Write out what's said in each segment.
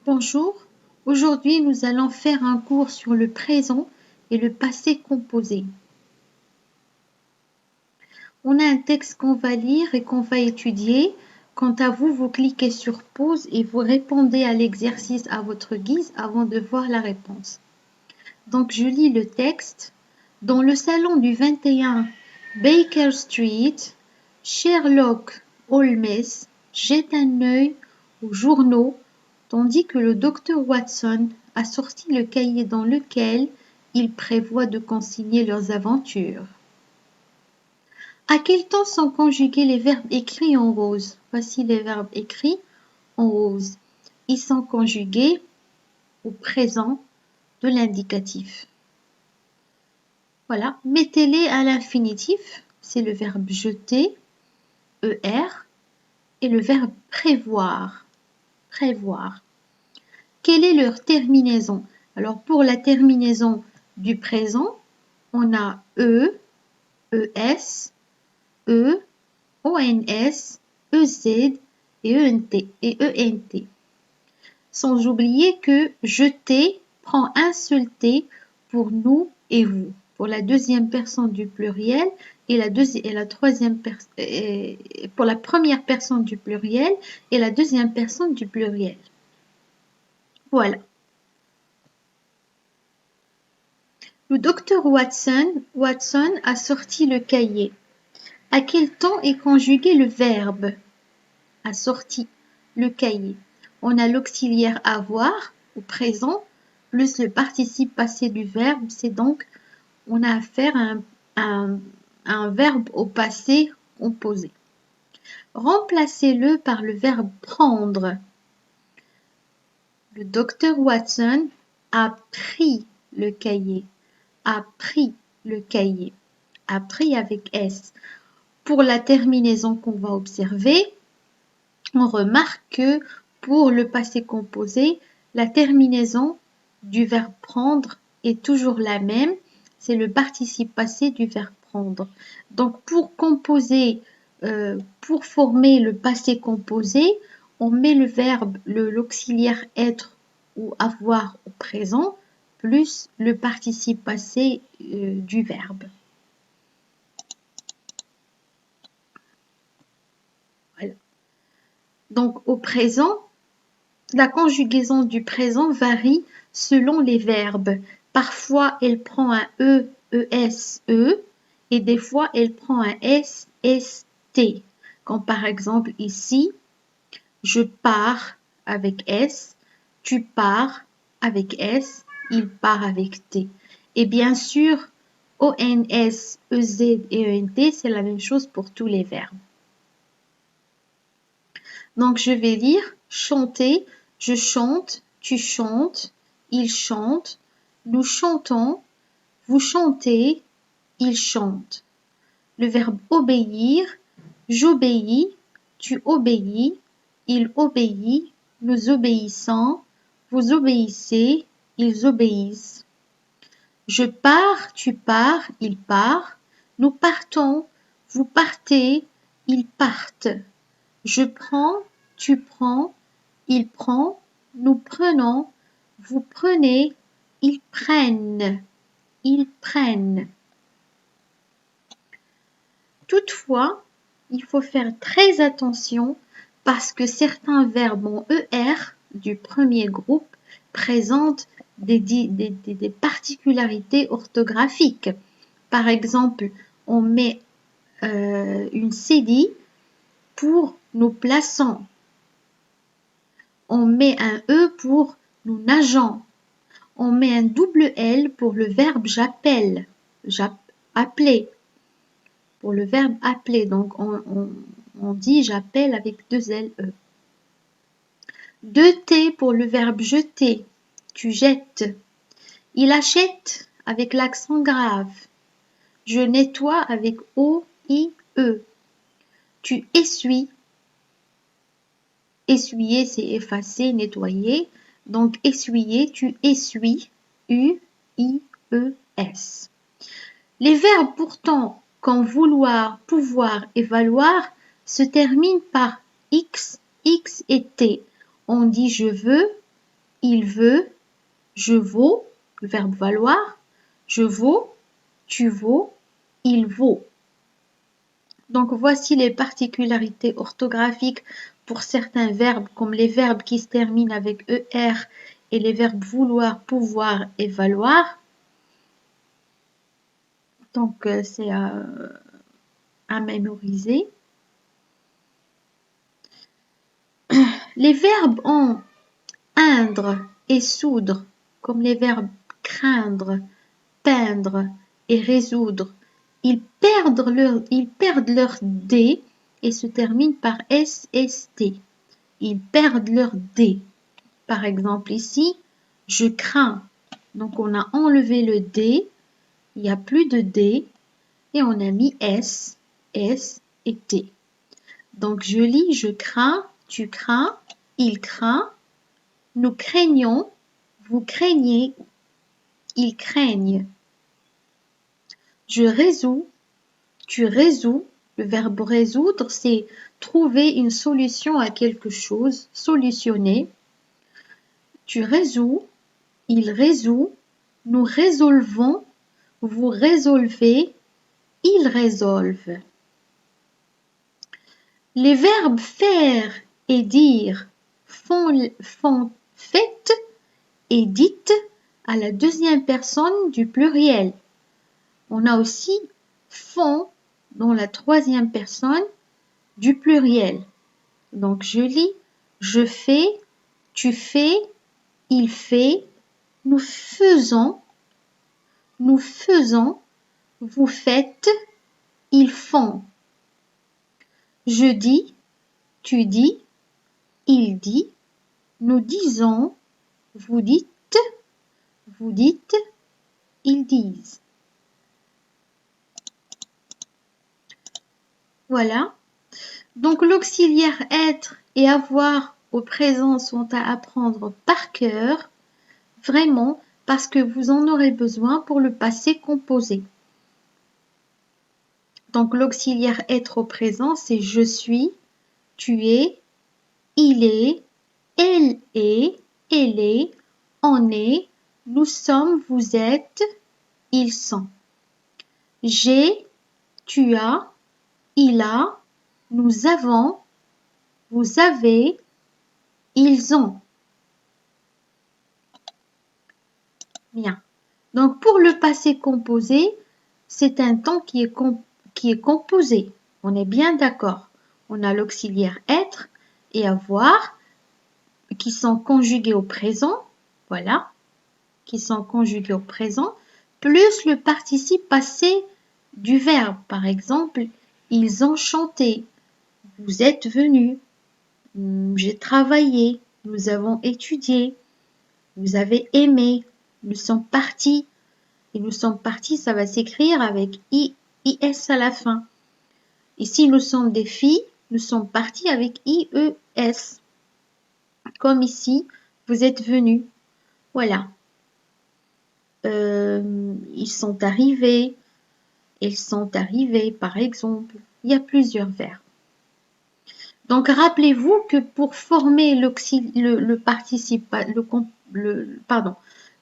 Bonjour, aujourd'hui nous allons faire un cours sur le présent et le passé composé. On a un texte qu'on va lire et qu'on va étudier. Quant à vous, vous cliquez sur pause et vous répondez à l'exercice à votre guise avant de voir la réponse. Donc je lis le texte. Dans le salon du 21 Baker Street, Sherlock Holmes jette un œil aux journaux tandis que le docteur Watson a sorti le cahier dans lequel il prévoit de consigner leurs aventures. À quel temps sont conjugués les verbes écrits en rose? Voici les verbes écrits en rose. Ils sont conjugués au présent de l'indicatif. Voilà, mettez-les à l'infinitif, c'est le verbe jeter, ER, et le verbe prévoir, prévoir. Quelle est leur terminaison? Alors pour la terminaison du présent, on a E, ES, E, ONS, EZ et ENT. Sans oublier que jeter prend un seul T pour nous et vous. Pour la deuxième personne du pluriel et la troisième pour la première personne du pluriel et la deuxième personne du pluriel. Voilà. Le docteur Watson a sorti le cahier. À quel temps est conjugué le verbe? A sorti le cahier. On a l'auxiliaire avoir au présent plus le participe passé du verbe. C'est donc, on a affaire à un verbe au passé composé. Remplacez-le par le verbe prendre. Le docteur Watson a pris le cahier. A pris le cahier. A pris avec S. Pour la terminaison qu'on va observer, on remarque que pour le passé composé, la terminaison du verbe prendre est toujours la même. C'est le participe passé du verbe prendre. Donc pour composer, pour former le passé composé, on met le verbe, l'auxiliaire être ou avoir au présent, plus le participe passé du verbe. Voilà. Donc au présent, la conjugaison du présent varie selon les verbes. Parfois, elle prend un E, ES, E, et des fois, elle prend un S, ST. Comme par exemple ici, je pars avec S, tu pars avec S, il part avec T. Et bien sûr, ONS, EZ et ENT, c'est la même chose pour tous les verbes. Donc, je vais lire chanter, je chante, tu chantes, il chante, nous chantons, vous chantez, il chante. Le verbe obéir, j'obéis, tu obéis, il obéit, nous obéissons, vous obéissez, ils obéissent. Je pars, tu pars, il part, nous partons, vous partez, ils partent. Je prends, tu prends, il prend, nous prenons, vous prenez, ils prennent, ils prennent. Toutefois, il faut faire très attention parce que certains verbes en ER du premier groupe présentent des particularités orthographiques. Par exemple, on met une cédille pour nous plaçons. On met un E pour nous nageons. On met un double L pour le verbe j'appelle. Appeler. Pour le verbe appeler. Donc, on dit j'appelle avec deux L, E. Deux T pour le verbe jeter. Tu jettes. Il achète avec l'accent grave. Je nettoie avec O, I, E. Tu essuies. Essuyer, c'est effacer, nettoyer. Donc, essuyer, tu essuies. U, I, E, S. Les verbes pourtant, comme vouloir, pouvoir et valoir, se terminent par X, X et T. On dit je veux, il veut, je vaux, le verbe valoir, je vaux, tu vaux, il vaut. Donc voici les particularités orthographiques pour certains verbes, comme les verbes qui se terminent avec ER et les verbes vouloir, pouvoir et valoir. Donc c'est à mémoriser. Les verbes en indre et soudre, comme les verbes craindre, peindre et résoudre, ils perdent leur D et se terminent par SST. Ils perdent leur D. Par exemple ici, je crains. Donc on a enlevé le D, il n'y a plus de D et on a mis S, S et T. Donc je lis, je crains, tu crains, il craint, nous craignons, vous craignez, ils craignent. Je résous, tu résous. Le verbe résoudre, c'est trouver une solution à quelque chose, solutionner. Tu résous, il résout, nous résolvons, vous résolvez, ils résolvent. Les verbes faire et dire font faites et dites à la deuxième personne du pluriel. On a aussi font dans la troisième personne du pluriel. Donc je lis, je fais, tu fais, il fait, nous faisons, vous faites, ils font. Je dis, tu dis, il dit, nous disons, vous dites, ils disent. Voilà. Donc l'auxiliaire être et avoir au présent sont à apprendre par cœur, vraiment, parce que vous en aurez besoin pour le passé composé. Donc l'auxiliaire être au présent, c'est je suis, tu es, il est, elle est, on est, nous sommes, vous êtes, ils sont. J'ai, tu as, il a, nous avons, vous avez, ils ont. Bien. Donc pour le passé composé, c'est un temps qui est composé. On est bien d'accord. On a l'auxiliaire être et avoir qui sont conjugués au présent. Voilà. Qui sont conjugués au présent. Plus le participe passé du verbe. Par exemple, ils ont chanté. Vous êtes venus. J'ai travaillé. Nous avons étudié. Vous avez aimé. Nous sommes partis. Et nous sommes partis, ça va s'écrire avec IS à la fin. Ici, nous sommes des filles, nous sommes partis avec IES. Comme ici, vous êtes venus. Voilà. Ils sont arrivés. Ils sont arrivés, par exemple. Il y a plusieurs verbes. Donc, rappelez-vous que pour former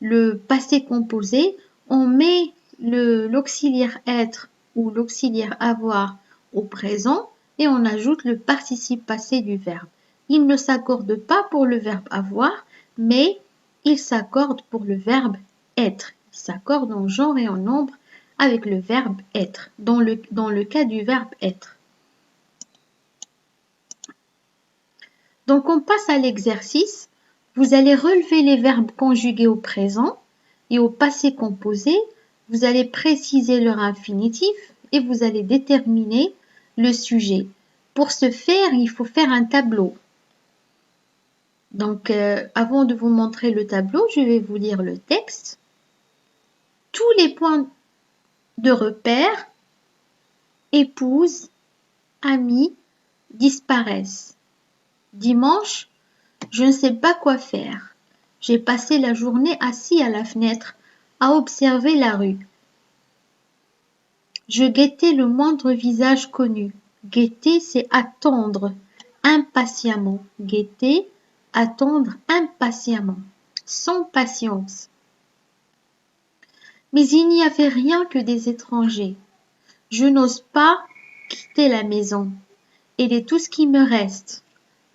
le passé composé, on met l'auxiliaire être ou l'auxiliaire avoir au présent et on ajoute le participe passé du verbe. Il ne s'accorde pas pour le verbe avoir, mais il s'accorde pour le verbe être. Il s'accorde en genre et en nombre avec le verbe être, dans le cas du verbe être. Donc on passe à l'exercice. Vous allez relever les verbes conjugués au présent et au passé composé. Vous allez préciser leur infinitif et vous allez déterminer le sujet. Pour ce faire, il faut faire un tableau. Donc avant de vous montrer le tableau, je vais vous lire le texte. Tous les points de repère, épouse, amis, disparaissent. Dimanche, je ne sais pas quoi faire. J'ai passé la journée assis à la fenêtre à observer la rue. Je guettais le moindre visage connu. Guetter, c'est attendre impatiemment. Guetter, attendre impatiemment. sans patience. Mais il n'y avait rien que des étrangers. Je n'ose pas quitter la maison. Elle est tout ce qui me reste.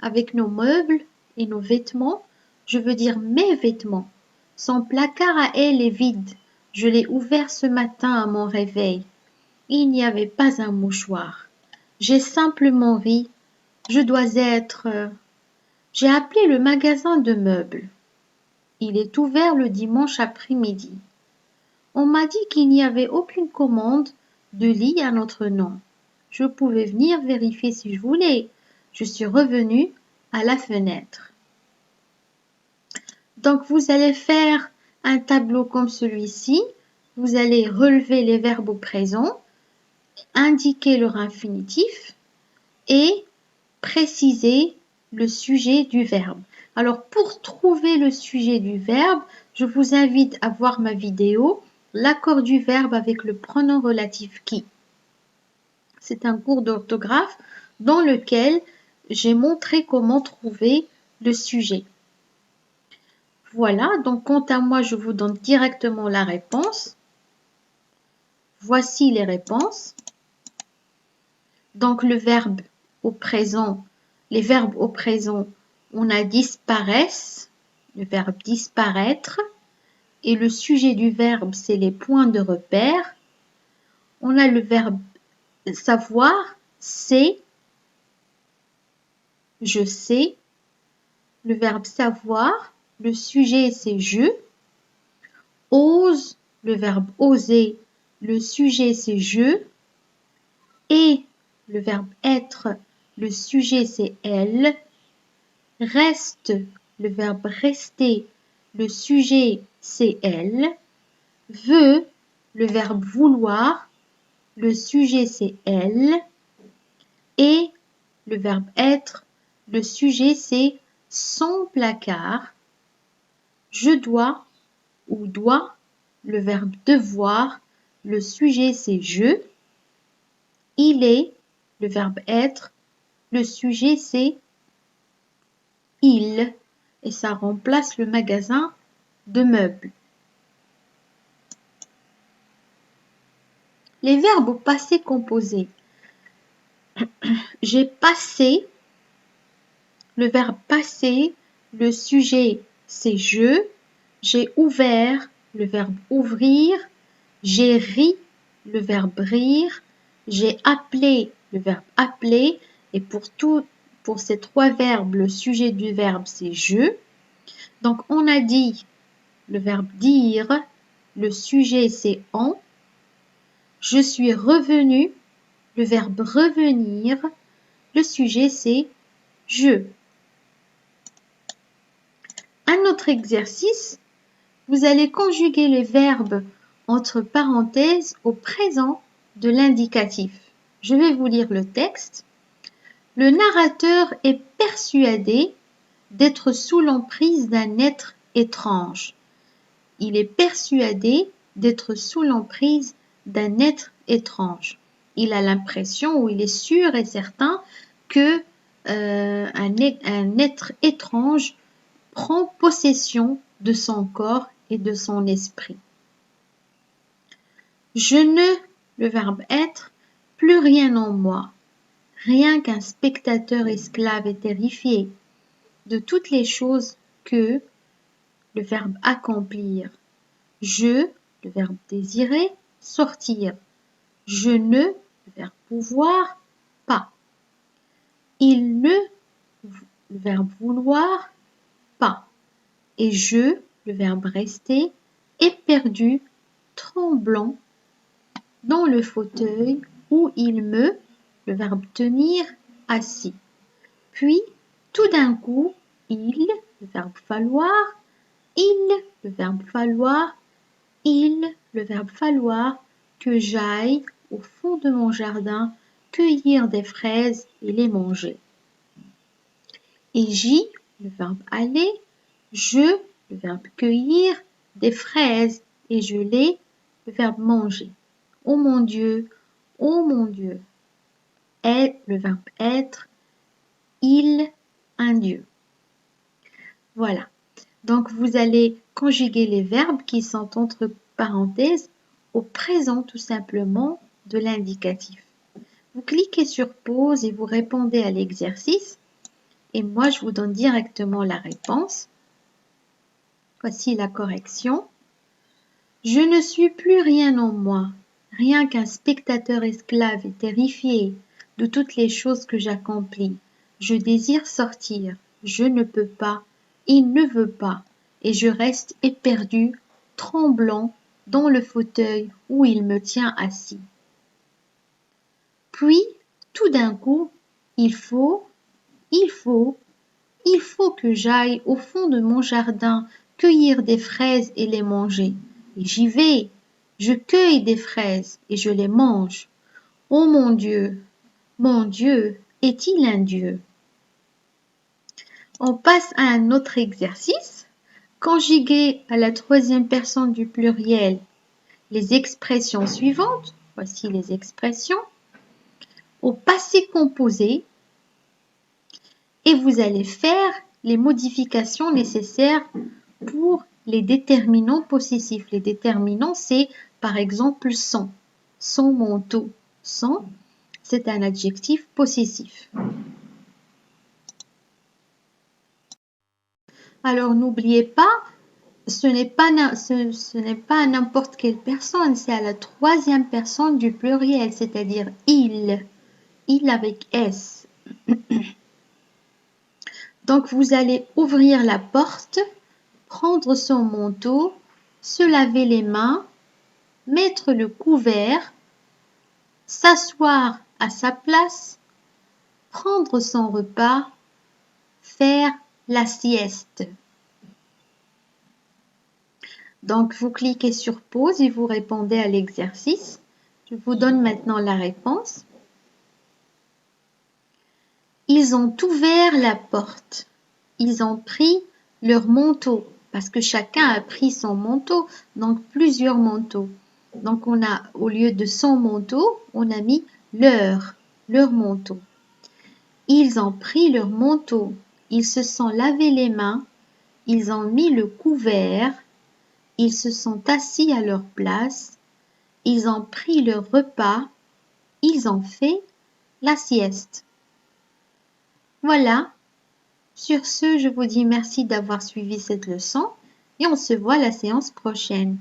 Avec nos meubles et nos vêtements, je veux dire mes vêtements. Son placard à elle est vide. Je l'ai ouvert ce matin à mon réveil. Il n'y avait pas un mouchoir. J'ai simplement ri. Je dois être... J'ai appelé le magasin de meubles. Il est ouvert le dimanche après-midi. On m'a dit qu'il n'y avait aucune commande de lit à notre nom. Je pouvais venir vérifier si je voulais. Je suis revenue à la fenêtre. Donc vous allez faire un tableau comme celui-ci. Vous allez relever les verbes au présent, indiquer leur infinitif et préciser le sujet du verbe. Alors pour trouver le sujet du verbe, je vous invite à voir ma vidéo l'accord du verbe avec le pronom relatif qui. C'est un cours d'orthographe dans lequel j'ai montré comment trouver le sujet. Voilà, donc quant à moi, je vous donne directement la réponse. Voici les réponses. Donc le verbe au présent, les verbes au présent, on a disparaissent, le verbe disparaître, et le sujet du verbe, c'est les points de repère. On a le verbe savoir, c'est, je sais. Le verbe savoir, le sujet c'est je. Ose, le verbe oser, le sujet c'est je. Et le verbe être, le sujet c'est elle. Reste, le verbe rester, le sujet c'est elle. Veut, le verbe vouloir, le sujet c'est elle. Et le verbe être, le sujet c'est son placard. Je dois ou dois, le verbe devoir, le sujet c'est je. Il est, le verbe être, le sujet c'est il. Et ça remplace le magasin de meubles. Les verbes au passé composé. J'ai passé, le verbe passer, le sujet c'est je. J'ai ouvert, le verbe ouvrir. J'ai ri, le verbe rire. J'ai appelé, le verbe appeler. Et pour ces trois verbes, le sujet du verbe c'est je. Donc on a dit le verbe dire, le sujet c'est en. Je suis revenu, le verbe revenir, le sujet c'est je. Un autre exercice, vous allez conjuguer les verbes entre parenthèses au présent de l'indicatif. Je vais vous lire le texte. Le narrateur est persuadé d'être sous l'emprise d'un être étrange. Il est persuadé d'être sous l'emprise d'un être étrange. Il a l'impression ou il est sûr et certain que un être étrange prend possession de son corps et de son esprit. Je ne, le verbe être, plus rien en moi, rien qu'un spectateur esclave et terrifié de toutes les choses que, le verbe accomplir, je, le verbe désirer, sortir, je ne, le verbe pouvoir, pas, il ne, le verbe vouloir, pas, et je, le verbe rester, est perdu, tremblant, dans le fauteuil où il me, le verbe tenir, assis. Puis, tout d'un coup, il, le verbe falloir, il, le verbe falloir, il, le verbe falloir, que j'aille au fond de mon jardin cueillir des fraises et les manger. Et j'y, le verbe aller, je, le verbe cueillir, des fraises et je les, le verbe manger. Oh mon Dieu, est, le verbe être, il, un Dieu. Voilà. Donc, vous allez conjuguer les verbes qui sont entre parenthèses au présent tout simplement de l'indicatif. Vous cliquez sur pause et vous répondez à l'exercice. Et moi, je vous donne directement la réponse. Voici la correction. Je ne suis plus rien en moi, rien qu'un spectateur esclave et terrifié de toutes les choses que j'accomplis. Je désire sortir, je ne peux pas, il ne veut pas, et je reste éperdu, tremblant, dans le fauteuil où il me tient assis. Puis, tout d'un coup, il faut, il faut, il faut que j'aille au fond de mon jardin cueillir des fraises et les manger. Et j'y vais, je cueille des fraises et je les mange. Oh mon Dieu, est-il un Dieu? On passe à un autre exercice. Conjuguer à la troisième personne du pluriel les expressions suivantes. Voici les expressions. Au passé composé, et vous allez faire les modifications nécessaires pour les déterminants possessifs. Les déterminants, c'est par exemple son. Son manteau. Son, c'est un adjectif possessif. Alors n'oubliez pas, ce n'est pas n'importe quelle personne, c'est à la troisième personne du pluriel, c'est-à-dire il. Il avec S. Donc vous allez ouvrir la porte, prendre son manteau, se laver les mains, mettre le couvert, s'asseoir à sa place, prendre son repas, faire la sieste. Donc vous cliquez sur pause et vous répondez à l'exercice. Je vous donne maintenant la réponse. Ils ont ouvert la porte. Ils ont pris leur manteau parce que chacun a pris son manteau, donc plusieurs manteaux. Donc on a, au lieu de son manteau, on a mis leur manteau. Ils ont pris leur manteau. Ils se sont lavé les mains. Ils ont mis le couvert. Ils se sont assis à leur place. Ils ont pris leur repas. Ils ont fait la sieste. Voilà. Sur ce, je vous dis merci d'avoir suivi cette leçon et on se voit la séance prochaine.